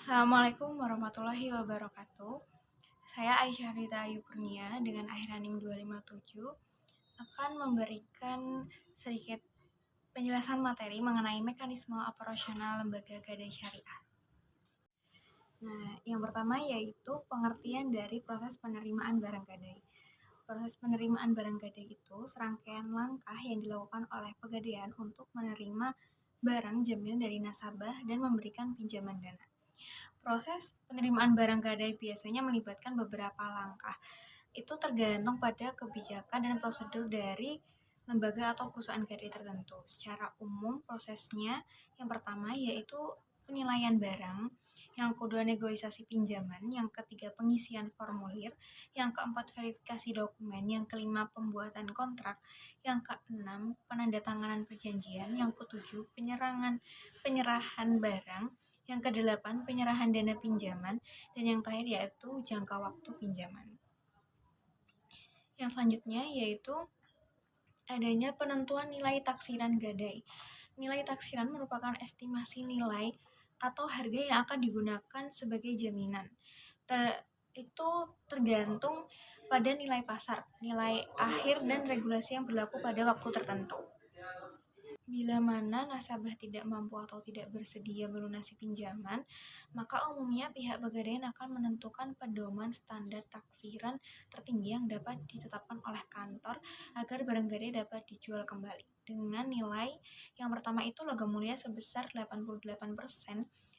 Assalamualaikum warahmatullahi wabarakatuh. Saya Aisyah Rita Ayu Purnia dengan akhiran NIM 257 akan memberikan sedikit penjelasan materi mengenai mekanisme operasional lembaga gadai syariah. Nah, yang pertama yaitu pengertian dari proses penerimaan barang gadai. Proses penerimaan barang gadai itu serangkaian langkah yang dilakukan oleh pegadaian untuk menerima barang jaminan dari nasabah dan memberikan pinjaman dana. Proses penerimaan barang gadai biasanya melibatkan beberapa langkah. Itu tergantung pada kebijakan dan prosedur dari lembaga atau perusahaan gadai tertentu. Secara umum prosesnya yang pertama yaitu penilaian barang, yang kedua negosiasi pinjaman, yang ketiga pengisian formulir, yang keempat verifikasi dokumen, yang kelima pembuatan kontrak, yang keenam penandatanganan perjanjian, yang ketujuh penyerahan barang, yang kedelapan penyerahan dana pinjaman, dan yang terakhir yaitu jangka waktu pinjaman. Yang selanjutnya yaitu adanya penentuan nilai taksiran gadai. Nilai taksiran merupakan estimasi nilai atau harga yang akan digunakan sebagai jaminan. Itu tergantung pada nilai pasar, nilai akhir dan regulasi yang berlaku pada waktu tertentu. Bila mana nasabah tidak mampu atau tidak bersedia melunasi pinjaman, maka umumnya pihak pegadaian akan menentukan pedoman standar taksiran tertinggi yang dapat ditetapkan oleh kantor agar barang gadai dapat dijual kembali. Dengan nilai yang pertama itu logam mulia sebesar 88%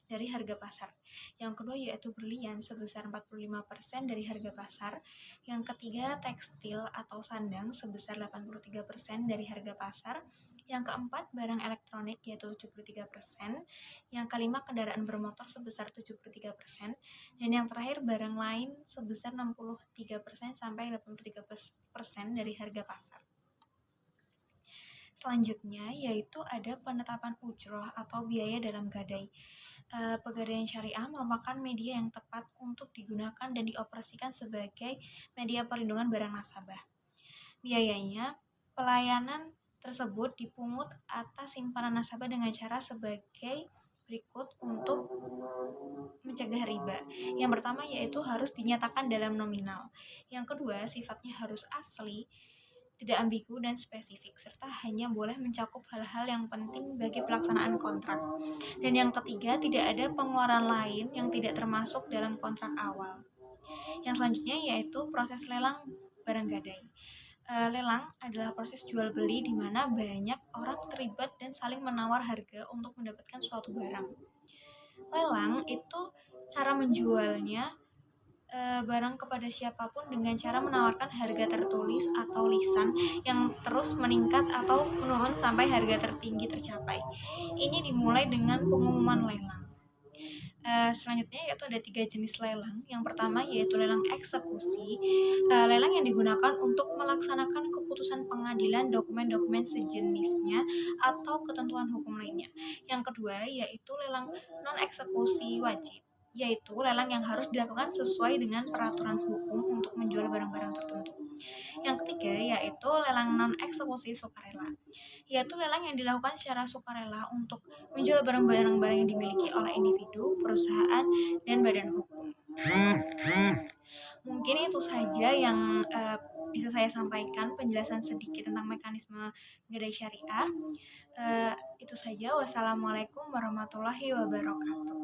dari harga pasar. Yang kedua yaitu berlian sebesar 45% dari harga pasar. Yang ketiga tekstil atau sandang sebesar 83% dari harga pasar. Yang keempat, barang elektronik yaitu 73%, yang kelima, kendaraan bermotor sebesar 73%, dan yang terakhir, barang lain sebesar 63% sampai 83% dari harga pasar. Selanjutnya, yaitu ada penetapan ujroh atau biaya dalam gadai. Pegadaian syariah merupakan media yang tepat untuk digunakan dan dioperasikan sebagai media perlindungan barang nasabah. Biayanya, pelayanan tersebut dipungut atas simpanan nasabah dengan cara sebagai berikut untuk mencegah riba. Yang pertama yaitu harus dinyatakan dalam nominal. Yang kedua, sifatnya harus asli, tidak ambigu dan spesifik, serta hanya boleh mencakup hal-hal yang penting bagi pelaksanaan kontrak. Dan yang ketiga, tidak ada pengeluaran lain yang tidak termasuk dalam kontrak awal. Yang selanjutnya yaitu proses lelang barang gadai. Lelang adalah proses jual beli di mana banyak orang terlibat dan saling menawar harga untuk mendapatkan suatu barang. Lelang itu cara menjualnya barang kepada siapapun dengan cara menawarkan harga tertulis atau lisan yang terus meningkat atau menurun sampai harga tertinggi tercapai. Ini dimulai dengan pengumuman lelang. Selanjutnya yaitu ada 3 jenis lelang. Yang pertama yaitu lelang eksekusi, lelang yang digunakan untuk melaksanakan keputusan pengadilan, dokumen-dokumen sejenisnya, atau ketentuan hukum lainnya. Yang kedua yaitu lelang non-eksekusi wajib, yaitu lelang yang harus dilakukan sesuai dengan peraturan hukum untuk menjual barang-barang tertentu. Yang ketiga yaitu lelang non-eksekusi sukarela, yaitu lelang yang dilakukan secara sukarela untuk menjual barang-barang yang dimiliki oleh individu, perusahaan, dan badan hukum. Mungkin itu saja yang bisa saya sampaikan, penjelasan sedikit tentang mekanisme gadai syariah. Itu saja. Wassalamualaikum warahmatullahi wabarakatuh.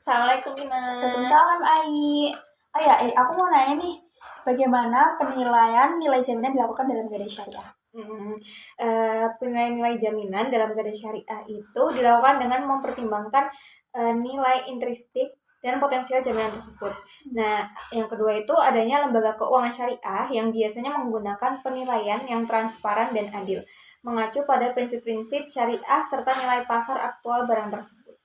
Assalamualaikum Ina. Waalaikumsalam Ai. Aku mau nanya nih, bagaimana penilaian nilai jaminan dilakukan dalam gadai syariah? Penilaian nilai jaminan dalam gadai syariah itu dilakukan dengan mempertimbangkan nilai intrinsik dan potensial jaminan tersebut. Nah, yang kedua itu adanya lembaga keuangan syariah yang biasanya menggunakan penilaian yang transparan dan adil, mengacu pada prinsip-prinsip syariah serta nilai pasar aktual barang tersebut.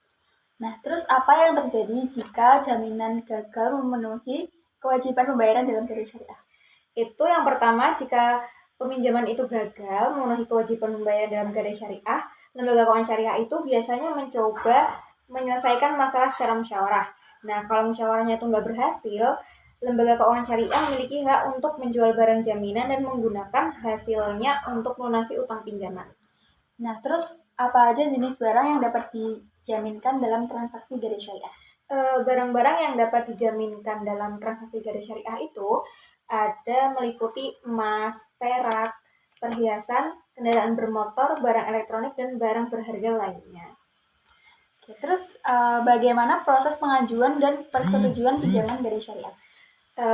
Nah, terus apa yang terjadi jika jaminan gagal memenuhi kewajiban pembayaran dalam gadai syariah? Itu yang pertama, jika peminjaman itu gagal memenuhi kewajiban pembayaran dalam gadai syariah, lembaga keuangan syariah itu biasanya mencoba menyelesaikan masalah secara musyawarah. Nah, kalau musyawarahnya itu nggak berhasil, lembaga keuangan syariah memiliki hak untuk menjual barang jaminan dan menggunakan hasilnya untuk melunasi utang pinjaman. Nah, terus apa aja jenis barang yang dapat dijaminkan dalam transaksi gadai syariah? Barang-barang yang dapat dijaminkan dalam transaksi gadai syariah itu ada meliputi emas, perak, perhiasan, kendaraan bermotor, barang elektronik, dan barang berharga lainnya. Oke, terus bagaimana proses pengajuan dan persetujuan pinjaman gadai syariah?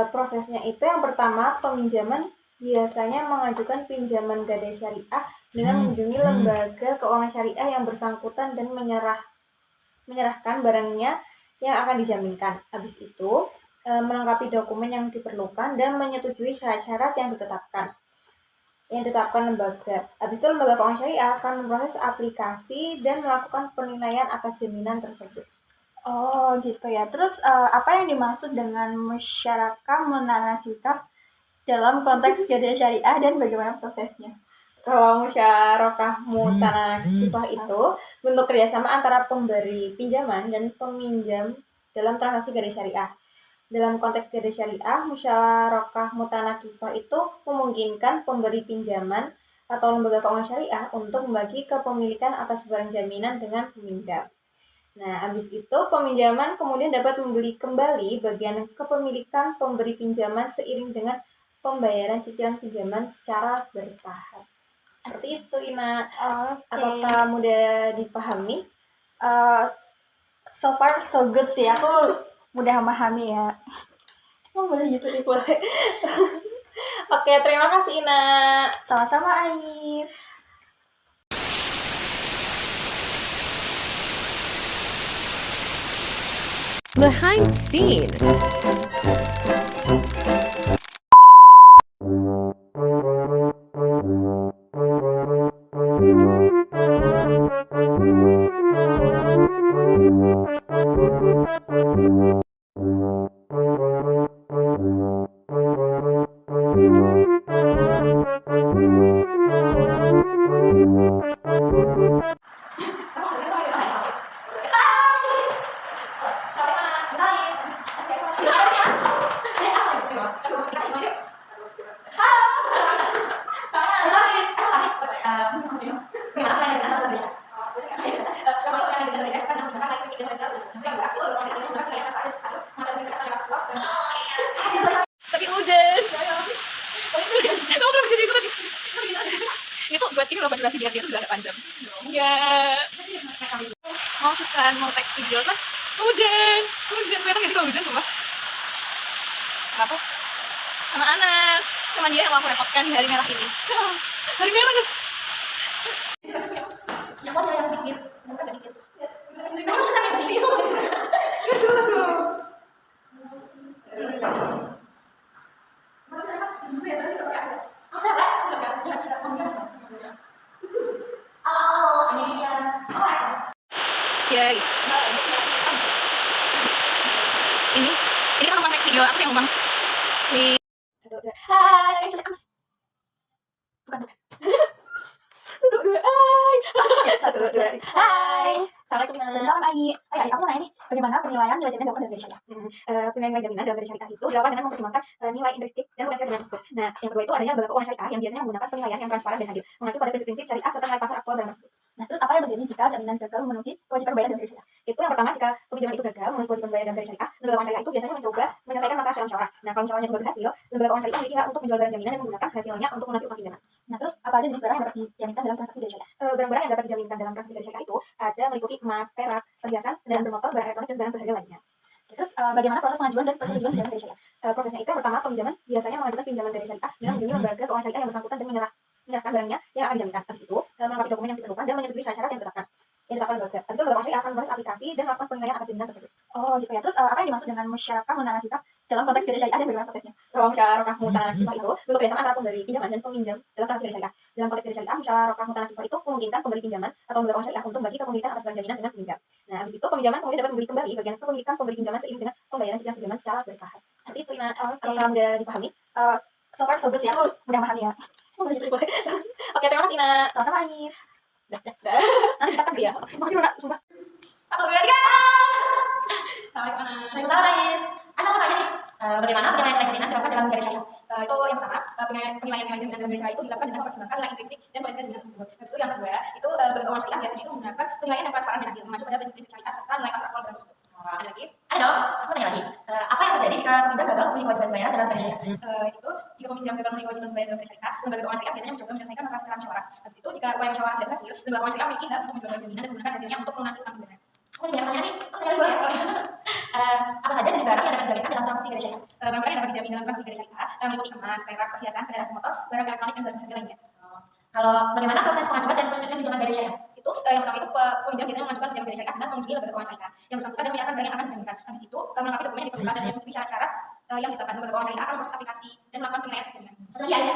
Prosesnya itu yang pertama, peminjaman biasanya mengajukan pinjaman gadai syariah dengan mengunjungi lembaga keuangan syariah yang bersangkutan dan menyerahkan barangnya yang akan dijaminkan. Habis itu, melengkapi dokumen yang diperlukan dan menyetujui syarat-syarat yang ditetapkan lembaga. Habis itu lembaga keuangan syariah akan memproses aplikasi dan melakukan penilaian atas jaminan tersebut. Oh gitu ya. Terus apa yang dimaksud dengan musyarakah munasikah dalam konteks gadai syariah dan bagaimana prosesnya? Kalau musyarakah mutanakisah itu bentuk kerjasama antara pemberi pinjaman dan peminjam dalam transaksi gadai syariah. Dalam konteks gadai syariah, musyarakah mutanakisah itu memungkinkan pemberi pinjaman atau lembaga keuangan syariah untuk membagi kepemilikan atas barang jaminan dengan peminjam. Nah, habis itu peminjaman kemudian dapat membeli kembali bagian kepemilikan pemberi pinjaman seiring dengan pembayaran cicilan pinjaman secara bertahap. Seperti itu, Ina. Apakah mudah dipahami? So far so good sih. Aku mudah memahami ya. Oh, boleh gitu deh. Boleh. Oke, terima kasih, Ina. Sama-sama, Ais. Behind the scene. Tapi hujan. Kamu kenapa jadi ikut? Itu buat ini loh, buat durasi biar dia tuh gak panjang. Ya. Mau suka mau tag video kan? Hujan. Kelihatan gak sih kalau hujan sumpah? Kenapa? Anak-anak. Cuma dia yang mau aku repotkan di hari merah ini. Hari merah guys. Ya, kok yang dikit? Agak dikit. Yay. Ini kan numpang tag video. Aku sih yang numpang. Hai. Bukan. Satu, dua. Hai. Assalamualaikum. Salam Ai. Aku mau nanya nih, bagaimana penilaian nilai jaminan dilakukan dari gadai syariah? Penilaian jaminan dalam gadai syariah itu dilakukan dengan mempertimbangkan nilai intrinsiktif dan potensial jaminan tersebut. Nah, yang kedua itu adanya lembaga keuangan syariah yang biasanya menggunakan penilaian yang transparan dan adil, mengacu pada prinsip-prinsip syariah serta nilai pasar aktual barang tersebut. Nah, terus apa yang terjadi jika jaminan gagal memenuhi kewajiban bayar dalam gadai syariah? Itu yang pertama, jika peminjaman itu gagal memenuhi kewajiban bayar dalam gadai syariah, lembaga keuangan syariah itu biasanya mencoba menyelesaikan masalah secara musyawarah. Nah, kalau musyawarahnya juga berhasil, lembaga keuangan syariah memiliki hak untuk menjual barang jaminan dan menggunakan hasilnya untuk melunasi utang pinjaman. Nah, terus apa aja jenis barang yang dapat dijaminkan dalam transaksi gadai syariah? Barang-barang yang dapat dijaminkan dalam transaksi gadai syariah itu ada meliputi emas, perak, perhiasan, kendaraan bermotor, barang elektronik, dan barang berharga lainnya. Terus bagaimana proses pengajuan dan persetujuan pinjaman gadai syariah? Prosesnya itu yang pertama, peminjaman biasanya mengajukan pinjaman gadai syariah dengan mengunjungi lembaga keuangan syariah yang bersangkutan dan menyerahkan barangnya yang akan dijaminkan. Habis itu, melengkapi dokumen yang diperlukan dan menyetujui syarat-syarat yang ditetapkan lembaga. Habis itu lembaga keuangan syariah akan memproses aplikasi dan melakukan penilaian atas jaminan tersebut. Oh gitu ya. Terus apa yang dimaksud dengan musyarakah munasikah dalam konteks gadai syariah dan bagaimana prosesnya? Kalau musyarakah mutanakisah itu bentuk kerjasama antara pemberi pinjaman dan peminjam dalam transaksi gadai syariah. Dalam konteks gadai syariah, musyarakah mutanakisah itu memungkinkan pemberi pinjaman atau lembaga keuangan syariah untuk membagi kepemilikan atas barang jaminan dengan peminjam. Nah, habis itu peminjaman kemudian dapat membeli kembali bagian kepemilikan pemberi pinjaman seiring dengan pembayaran cicilan pinjaman secara bertahap. Seperti itu, Ina. Apakah mudah dipahami? So far so good sih, aku mudah memahami ya. Oke, terima kasih Ina. Sama-sama Ais. Dah. Nanti kita dia. Makasih Luna, sumpah. Satu, dua, tiga. Sampai mana? Waalaikumsalam Ais. Ais mau tanya nih, bagaimana penilaian nilai jaminan dilakukan dalam garis syariah? Itu yang pertama, penilaian nilai jaminan dalam garis syariah itu dilakukan dengan mempertimbangkan nilai intrinsik dan potensial jaminan tersebut. Habis itu yang kedua, itu lembaga keuangan syariah biasanya itu menggunakan penilaian yang transparan dan adil, mengacu pada prinsip-prinsip syariah serta nilai pasar aktual barang tersebut. Ada lagi? Ada dong. Aku tanya lagi, apa yang terjadi jika peminjam gagal memenuhi kewajiban pembayaran dalam garis syariah? Itu jika peminjam gagal memenuhi kewajiban membayar dalam garis syariah, lembaga keuangan syariah biasanya mencoba menyelesaikan masalah secara musyawarah. Habis itu jika upaya musyawarah tidak berhasil, lembaga keuangan syariah memiliki hak untuk menjual jaminan dan menggunakan hasilnya untuk melunasi utang pinjaman. Aku masih banyak tanya nih, aku tanya boleh? Apa saja jenis barang yang dapat dijaminkan dalam transaksi garis syariah? Barang-barang yang dapat dijamin dalam transaksi garis syariah meliputi emas, perak, perhiasan, kendaraan bermotor, barang elektronik dan barang berharga lainnya. Kalau bagaimana proses pengajuan dan persetujuan pinjaman garis syariah? Itu yang pertama itu peminjam biasanya mengajukan pinjaman garis syariah dengan mengunjungi lembaga keuangan syariah yang bersangkutan dan menyatakan barang yang akan dijaminkan. Habis itu melengkapi dokumen yang diperlukan dan memenuhi syarat-syarat yang ditetapkan. Lembaga keuangan syariah akan memproses aplikasi dan melakukan penilaian jaminan. Satu lagi aja.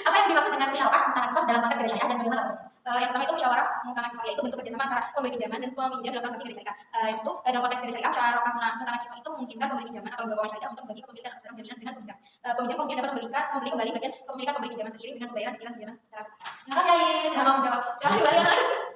Apa yang dimaksud dengan musyawarah mutanakisah dalam konteks garis syariah dan bagaimana prosesnya? Yang pertama itu musyawarah mutanakisah, yaitu bentuk kerjasama antara pemberi pinjaman dan peminjam dalam transaksi garis syariah. Yang itu dalam konteks garis syariah, musyawarah mutanakisah itu memungkinkan pemberi pinjaman atau lembaga keuangan syariah untuk membagi kepemilikan atas barang jaminan dengan peminjam. Peminjam kemudian dapat membeli kembali bagian kepemilikan pemberi pinjaman seiring dengan pembayaran cicilan pinjaman secara bertahap. Terima kasih Ais, sudah mau menjawab. Terima kasih banyak.